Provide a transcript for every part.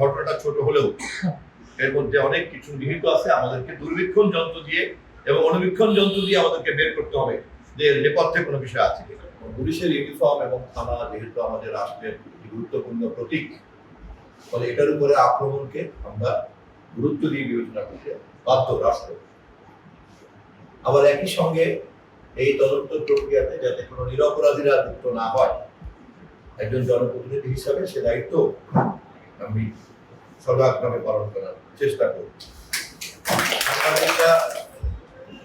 ঘটনাটা ছোট হলেও এর মধ্যে অনেক কিছু নিহিত আছে। আমাদেরকে দূরবীক্ষণ যন্ত্র দিয়ে এবং অনুবীক্ষণ যন্ত্র দিয়ে আমাদেরকে বের করতে হবে যে নেপথ্যে কোনো বিষয় আছে কিনা। পুলিশের ইউনিফর্ম এবং থানা যেহেতু আমাদের রাষ্ট্রের গুরুত্বপূর্ণ প্রতীক, ফলে এটার উপরে আক্রমণকে আমরা গুরুত্ব দিয়ে বিবেচনা করতে বাধ্য রাষ্ট্র। আবার একই সঙ্গে এই তদন্ত প্রক্রিয়াতে যাতে কোনো নিরপরাধীরা যুক্ত না হয়, একজন জনপ্রতিনিধি হিসাবে সে দায়িত্ব আমি সদাগ্রহে পালন করার চেষ্টা করি।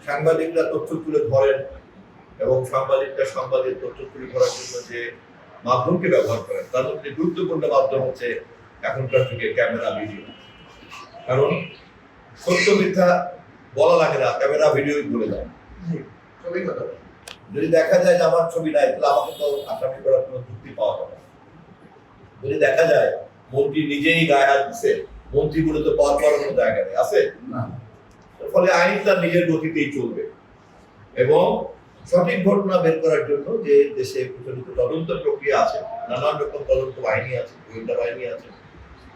সাংবাদিকরা তথ্য তুলে ধরেন এবং সাংবাদিক তথ্য তুলে ধরার জন্য যে মাধ্যমকে ব্যবহার করেন তার মধ্যে গুরুত্বপূর্ণ মাধ্যম হচ্ছে এখনকার যুগে ক্যামেরা, ভিডিও। কারণ সত্য মিথ্যা বলা লাগে না, ক্যামেরা ভিডিওই বলে দেয়। যদি দেখা যায় যে আমার ছবি নাই, তাহলে আমাকে তো আসামি করার কোনো যুক্তি পাওয়া যাবে না। যদি দেখা যায় মন্ত্রী নিজেই গায়ে হাত দিচ্ছে, মন্ত্রীগুলো তো পর কোনো জায়গা নেই আছে, ফলে আইন তার নিজের গতিতেই চলবে। এবং সঠিক ঘটনা বের করার জন্য যে দেশে প্রচলিত তদন্ত প্রক্রিয়া আছে, নানান রকম তদন্ত বাহিনী আছে, গোয়েন্দা বাহিনী আছে,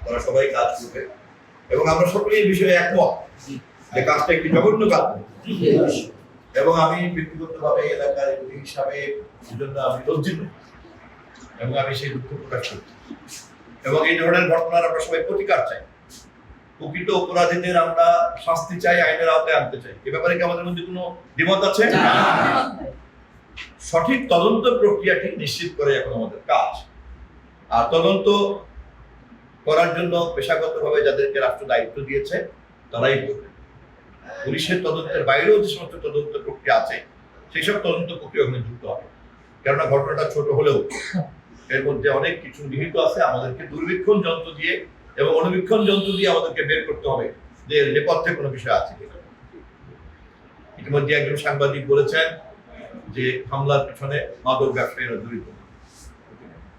তারা সবাই কাজ করবে এবং আমরা সকলেই এই বিষয়ে একমত যে কাজটা একটি জঘন্য কাজ। এবং আমি ব্যক্তিগতভাবে এলাকার হিসাবে সেজন্য আমি লজ্জিত এবং আমি সেই দুঃখ প্রকাশ করছি। এবং এই ধরনের ঘটনার আমরা সবাই প্রতিকার চাই, প্রকৃত অপরাধীদের আমরা শাস্তি চাই, আইনের আওতায় আনতে চাই। এ ব্যাপারে কি আমাদের মধ্যে কোনো দ্বিমত আছে? সঠিক তদন্ত প্রক্রিয়াটি নিশ্চিত করে এখন আমাদের কাজ। আর তদন্ত করার জন্য পেশাগতভাবে যাদেরকে রাষ্ট্র দায়িত্ব দিয়েছে তারাই করবে। পুলিশের তদন্তের বাইরেও যে সমস্ত তদন্ত প্রক্রিয়া আছে সেই সব তদন্ত প্রক্রিয়া ওখানে যুক্ত হবে। কেননা ঘটনাটা ছোট হলেও এর মধ্যে অনেক কিছু নিহিত আছে। আমাদেরকে দূরবীক্ষণ যন্ত্র দিয়ে এবং অনুবীক্ষণ যন্ত্র দিয়ে আমাদেরকে বের করতে হবে যে নেপথ্যে কোনো বিষয় আছে কিনা। ইতিমধ্যে একজন সাংবাদিক বলেছেন যে হামলার পিছনে মাদক ব্যবসায়ীরা জড়িত।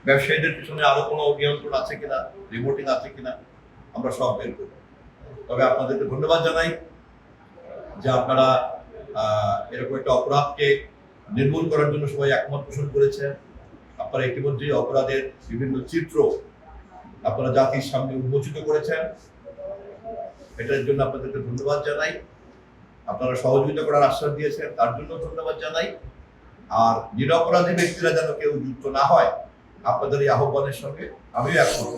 ব্যবসায়ীদের পিছনে আরো কোনো নিয়ন্ত্রণ আছে কিনা, রিপোর্টিং আছে কিনা, আমরা সব বের করব। তবে আপনাদেরকে ধন্যবাদ জানাই যে আপনারা এরকম একটা অপরাধকে নির্মূল করার জন্য সবাই একমত পোষণ করেছেন। আপনারা ইতিমধ্যেই অপরাধের বিভিন্ন চিত্র আপনারা জাতির সামনে উন্মোচিত করেছেন, এটার জন্য আপনাদেরকে ধন্যবাদ জানাই। আপনারা সহযোগিতা করার আশ্বাস দিয়েছেন, তার জন্য ধন্যবাদ জানাই। আর নিরপরাধী ব্যক্তিরা যেন কেউ যুক্ত না হয়, আপনাদের এই আহ্বানের সঙ্গে আমিও একমত।